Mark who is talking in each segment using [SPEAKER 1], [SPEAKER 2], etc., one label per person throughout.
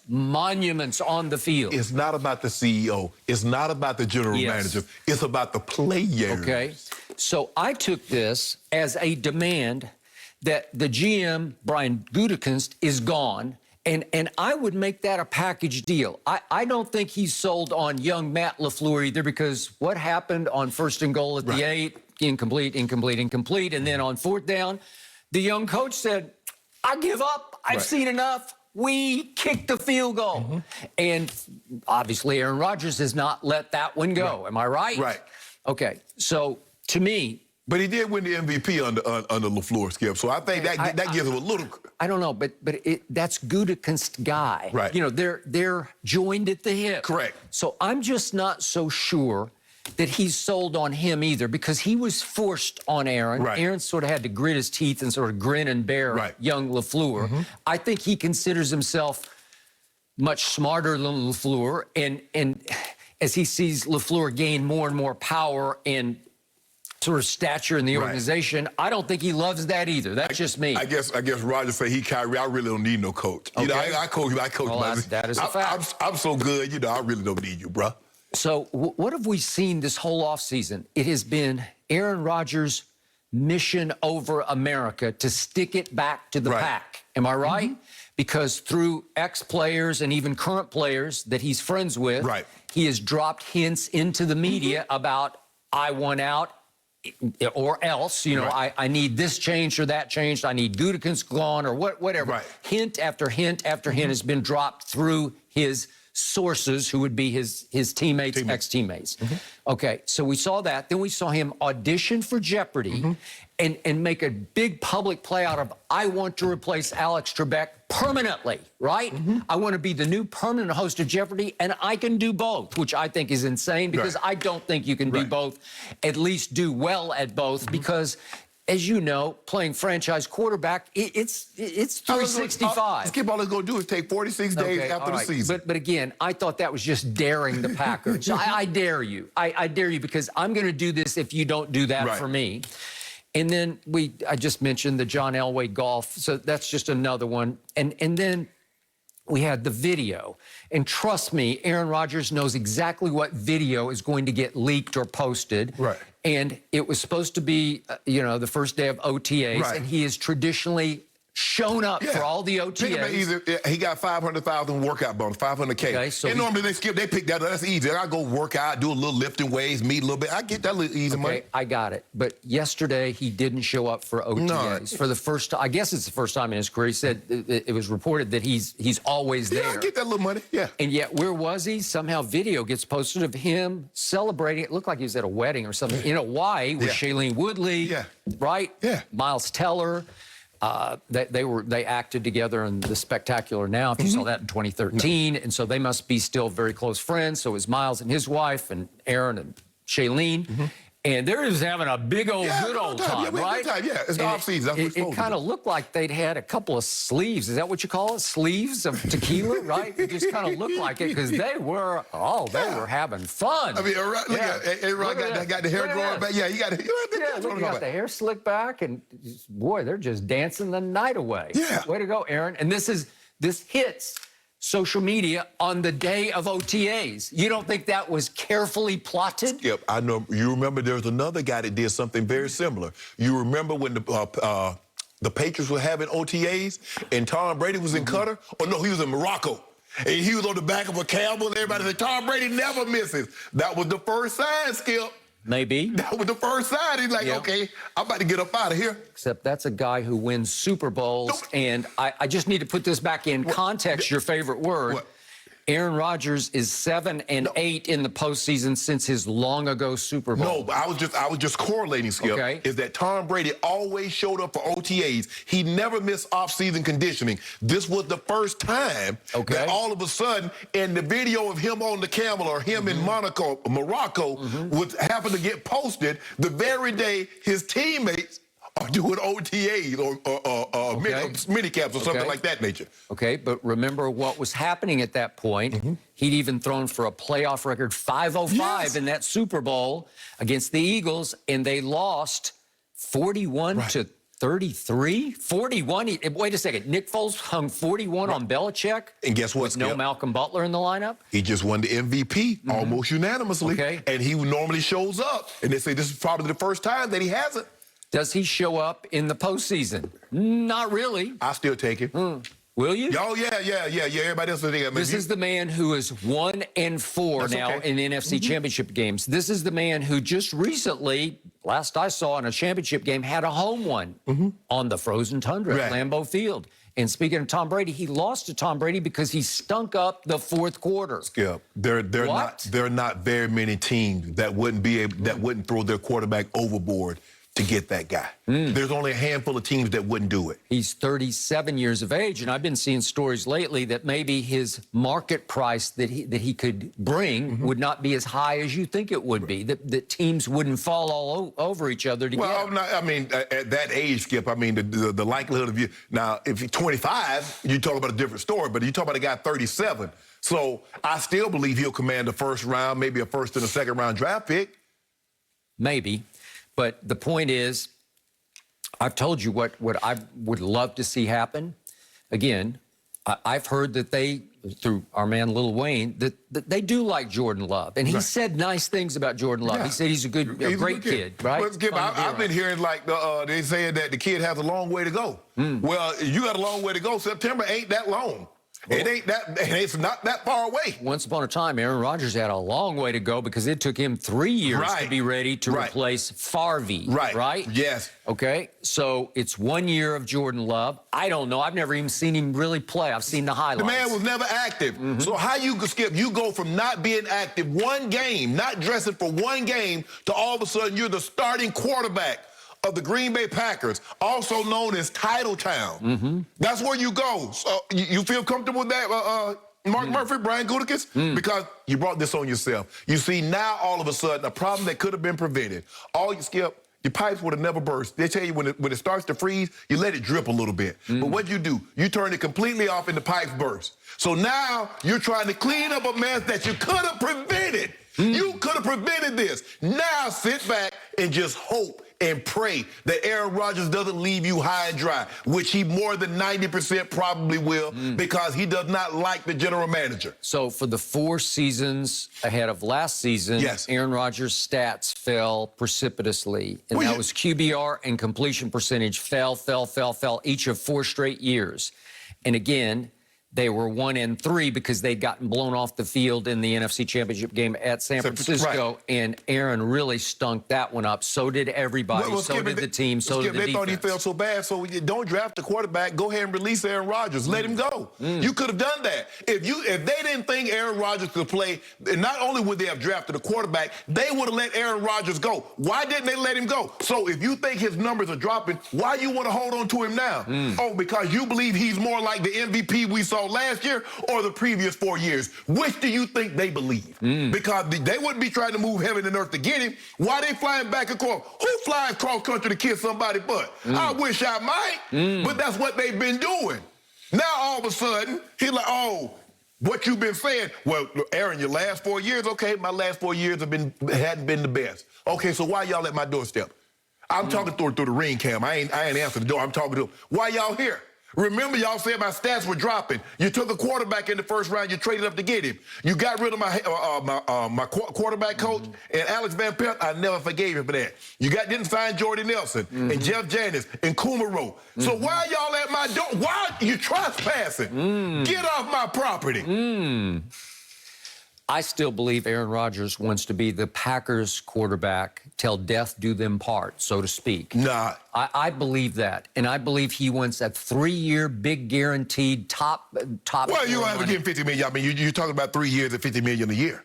[SPEAKER 1] monuments on the field.
[SPEAKER 2] It's not about the CEO. It's not about the general manager. It's about the players.
[SPEAKER 1] Okay. So I took this as a demand that the GM, Brian Gutekunst, is gone. And I would make that a package deal. I don't think he's sold on young Matt LaFleur either, because what happened on 1st and goal at the 8, incomplete. And then on 4th down, the young coach said, I give up. I've seen enough. We kicked the field goal. And obviously Aaron Rodgers has not let that one go. Am I right?
[SPEAKER 2] Right.
[SPEAKER 1] Okay. So to me,
[SPEAKER 2] but he did win the MVP under LaFleur, Skip. So I think that gives him a little.
[SPEAKER 1] I don't know, but that's Gutekunst's guy.
[SPEAKER 2] Right.
[SPEAKER 1] You know, they're joined at the hip.
[SPEAKER 2] Correct.
[SPEAKER 1] So I'm just not so sure that he's sold on him either, because he was forced on Aaron.
[SPEAKER 2] Right.
[SPEAKER 1] Aaron sort of had to grit his teeth and sort of grin and bear young LaFleur. I think he considers himself much smarter than LaFleur, and as he sees LaFleur gain more and more power and sort of stature in the organization, I don't think he loves that either. That's just me.
[SPEAKER 2] I guess Rodgers say, Kyrie, I really don't need no coach. You know, I coach.
[SPEAKER 1] Well, that is a fact.
[SPEAKER 2] I'm so good, you know, I really don't need you, bro.
[SPEAKER 1] So what have we seen this whole offseason? It has been Aaron Rodgers' mission over America to stick it back to the pack. Am I right? Because through ex-players and even current players that he's friends with, he has dropped hints into the media about, I want out, or else, you know, I need this changed or that changed. I need Gutekunst gone or whatever. Hint after hint after hint has been dropped through his sources, who would be his teammates, ex-teammates. Okay, so we saw that. Then we saw him audition for Jeopardy and make a big public play out of, I want to replace Alex Trebek permanently, right? I want to be the new permanent host of Jeopardy, and I can do both, which I think is insane, because I don't think you can do both, at least do well at both, because as you know, playing franchise quarterback, it's 365.
[SPEAKER 2] Skip, all it's going to do is take 46 days after the season.
[SPEAKER 1] But again, I thought that was just daring the Packers. I dare you. I dare you, because I'm going to do this if you don't do that for me. And then I just mentioned the John Elway golf, so that's just another one. And then we had the video. And trust me, Aaron Rodgers knows exactly what video is going to get leaked or posted. And it was supposed to be, you know, the first day of OTAs, and he has traditionally shown up for all the OTAs.
[SPEAKER 2] He got 500,000 workout bonus, 500K.
[SPEAKER 1] Okay, so
[SPEAKER 2] and normally they pick that up. That's easy. I go work out, do a little lifting weights, meet a little bit. I get that little easy money.
[SPEAKER 1] I got it. But yesterday he didn't show up for OTAs for the first time. I guess it's the first time in his career. He said it was reported that he's always there.
[SPEAKER 2] Yeah, I get that little money. Yeah.
[SPEAKER 1] And yet, where was he? Somehow video gets posted of him celebrating. It looked like he was at a wedding or something in Hawaii with Shailene Woodley. Right? Miles Teller. They acted together in The Spectacular Now, if you saw that in 2013, and so they must be still very close friends. So is Miles and his wife, and Aaron and Shailene. And they're just having a big old, good old time, right?
[SPEAKER 2] Yeah, it's the off-season.
[SPEAKER 1] It kind of looked like they'd had a couple of sleeves. Is that what you call it? Sleeves of tequila, right? It just kind of looked like it, because they were having fun.
[SPEAKER 2] I mean, look at A-Rod got the hair growing back. Yeah, you got
[SPEAKER 1] the hair slicked back, and boy, they're just dancing the night away. Way to go, Aaron. And this hits social media on the day of OTAs. You don't think that was carefully plotted?
[SPEAKER 2] Yep, I know. You remember there was another guy that did something very similar. You remember when the Patriots were having OTAs and Tom Brady was in Qatar? Or no, he was in Morocco. And he was on the back of a camel, and everybody said, Tom Brady never misses. That was the first sign, Skip.
[SPEAKER 1] Maybe.
[SPEAKER 2] That was the first sign. He's like, okay, I'm about to get up out of here.
[SPEAKER 1] Except that's a guy who wins Super Bowls. And I just need to put this back in context, your favorite word. Aaron Rodgers is 7-8 in the postseason since his long ago Super Bowl.
[SPEAKER 2] No, but I was just correlating, Skip, is that Tom Brady always showed up for OTAs. He never missed off-season conditioning. This was the first time that all of a sudden, in the video of him on the camel or him in Morocco would happen to get posted the very day his teammates are doing OTAs or mini-caps or something like that nature.
[SPEAKER 1] Okay, but remember what was happening at that point. He'd even thrown for a playoff record 505 in that Super Bowl against the Eagles, and they lost 41 to 33? 41? Wait a second. Nick Foles hung 41 on Belichick?
[SPEAKER 2] And guess what,
[SPEAKER 1] with
[SPEAKER 2] Skip?
[SPEAKER 1] no Malcolm Butler in the lineup?
[SPEAKER 2] He just won the MVP almost unanimously.
[SPEAKER 1] Okay.
[SPEAKER 2] And he normally shows up. And they say this is probably the first time that he hasn't.
[SPEAKER 1] Does he show up in the postseason? Not really.
[SPEAKER 2] I still take it.
[SPEAKER 1] Will you?
[SPEAKER 2] Oh, yeah. Everybody else will think
[SPEAKER 1] This is the man who is 1-4 now in NFC championship games. This is the man who just recently, last I saw in a championship game, had a home one on the frozen tundra at Lambeau Field. And speaking of Tom Brady, he lost to Tom Brady because he stunk up the fourth quarter.
[SPEAKER 2] Skip, there are not very many teams that wouldn't throw their quarterback overboard to get that guy. There's only a handful of teams that wouldn't do it.
[SPEAKER 1] He's 37 years of age, and I've been seeing stories lately that maybe his market price that he could bring would not be as high as you think it would be, that teams wouldn't fall all over each other to get him.
[SPEAKER 2] I mean, at that age, Skip, I mean, the likelihood of you... Now, if you're 25, you talk about a different story, but you talk about a guy 37. So I still believe he'll command the first round, maybe a first and a second round draft pick.
[SPEAKER 1] Maybe. But the point is, I've told you what I would love to see happen. Again, I've heard that they, through our man Lil Wayne, that they do like Jordan Love. And he said nice things about Jordan Love. He said he's a great kid, right?
[SPEAKER 2] But Skip, I've been hearing like they saying that the kid has a long way to go. Well, you got a long way to go. September ain't that long. It's not that far away.
[SPEAKER 1] Once upon a time, Aaron Rodgers had a long way to go because it took him 3 years to be ready to replace Favre. Right?
[SPEAKER 2] Yes.
[SPEAKER 1] Okay, so it's 1 year of Jordan Love. I don't know. I've never even seen him really play. I've seen the highlights.
[SPEAKER 2] The man was never active. So how you Skip? You go from not being active one game, not dressing for one game, to all of a sudden you're the starting quarterback of the Green Bay Packers, also known as Title Town. That's where you go. So you feel comfortable with that, Mark Murphy, Brian Gutekunst? Because you brought this on yourself. You see, now all of a sudden, a problem that could have been prevented. Skip, your pipes would have never burst. They tell you when it starts to freeze, you let it drip a little bit. But what you do, you turn it completely off and the pipes burst. So now you're trying to clean up a mess that you could have prevented. You could have prevented this. Now sit back and just hope and pray that Aaron Rodgers doesn't leave you high and dry, which he more than 90% probably will, because he does not like the general manager.
[SPEAKER 1] So for the 4 seasons ahead of last season, Aaron Rodgers' stats fell precipitously. And that was QBR and completion percentage fell each of 4 straight years. And again, they were 1-3 because they'd gotten blown off the field in the NFC Championship game at San Francisco, and Aaron really stunk that one up. So did everybody. So did the team. So did the defense.
[SPEAKER 2] They thought he felt so bad, so don't draft the quarterback. Go ahead and release Aaron Rodgers. Let him go. You could have done that. If they didn't think Aaron Rodgers could play, not only would they have drafted a quarterback, they would have let Aaron Rodgers go. Why didn't they let him go? So if you think his numbers are dropping, why you want to hold on to him now? Oh, because you believe he's more like the MVP we saw last year or the previous 4 years? Which do you think they believe? Because they wouldn't be trying to move heaven and earth to get him. Why they flying back and forth? Who flies cross country to kiss somebody's butt? I wish I might, but that's what they've been doing. Now all of a sudden, he's like, oh, what you've been saying? Well, Aaron, your last 4 years, okay, my last 4 years hadn't been the best. Okay, so why y'all at my doorstep? I'm talking through the ring cam. I ain't answering the door. I'm talking to them. Why y'all here? Remember, y'all said my stats were dropping. You took a quarterback in the first round. You traded up to get him. You got rid of my quarterback coach and Alex Van Pelt. I never forgave him for that. You didn't sign Jordy Nelson and Jeff Janis and Kumaro. So why y'all at my door? Why are you trespassing? Get off my property.
[SPEAKER 1] I still believe Aaron Rodgers wants to be the Packers quarterback till death do them part, so to speak.
[SPEAKER 2] Nah.
[SPEAKER 1] I believe that. And I believe he wants a 3-year, big guaranteed top.
[SPEAKER 2] Well, you have to give him $50 million. I mean, you're talking about 3 years at $50 million a year.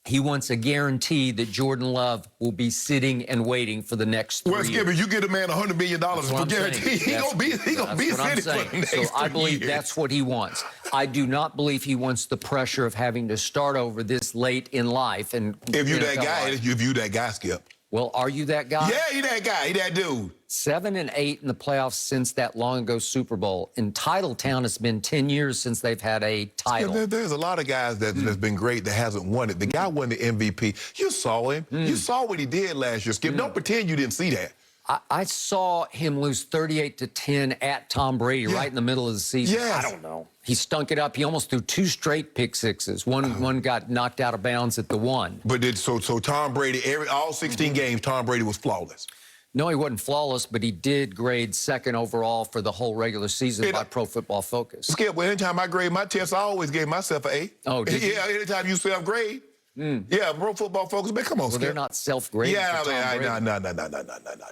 [SPEAKER 1] He wants a guarantee that Jordan Love will be sitting and waiting for the next 3 years.
[SPEAKER 2] Well, Skip, if you get a man $100 million for guarantee, he's going to be sitting for the next 3 years.
[SPEAKER 1] So I believe that's what he wants. I do not believe he wants the pressure of having to start over this late in life. And
[SPEAKER 2] if you're that guy, if you that guy, Skip.
[SPEAKER 1] Well, are you that guy?
[SPEAKER 2] Yeah, he that guy. He that dude.
[SPEAKER 1] 7-8 in the playoffs since that long ago Super Bowl. In Title Town, it's been 10 years since they've had a title.
[SPEAKER 2] Yeah, there's a lot of guys that's been great that hasn't won it. The guy won the MVP. You saw him. You saw what he did last year, Skip. Don't pretend you didn't see that.
[SPEAKER 1] I saw him lose 38-10 at Tom Brady right in the middle of the season.
[SPEAKER 2] Yes.
[SPEAKER 1] I don't know. He stunk it up. He almost threw 2 straight pick sixes. One got knocked out of bounds at the 1.
[SPEAKER 2] But so Tom Brady, all 16 games, Tom Brady was flawless.
[SPEAKER 1] No, he wasn't flawless, but he did grade 2nd overall for the whole regular season by Pro Football Focus.
[SPEAKER 2] Skip, well, anytime I grade my tests, I always gave myself an A.
[SPEAKER 1] Oh, did you?
[SPEAKER 2] Yeah, anytime you self-grade. Yeah, Pro Football Focus. Man, come on, Skip.
[SPEAKER 1] They're not self-grading.
[SPEAKER 2] Yeah, no.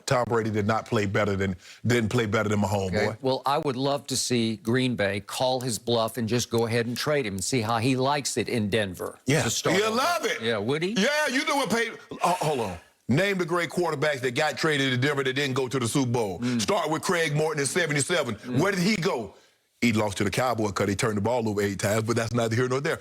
[SPEAKER 2] Tom Brady didn't play better than my homeboy.
[SPEAKER 1] Well, I would love to see Green Bay call his bluff and just go ahead and trade him and see how he likes it in Denver.
[SPEAKER 2] Yeah,
[SPEAKER 1] you
[SPEAKER 2] love it.
[SPEAKER 1] Yeah, would he?
[SPEAKER 2] Yeah, you know what paid. Hold on. Name the great quarterbacks that got traded to Denver that didn't go to the Super Bowl. Start with Craig Morton in '77. Where did he go? He lost to the Cowboys because he turned the ball over 8 times, but that's neither here nor there.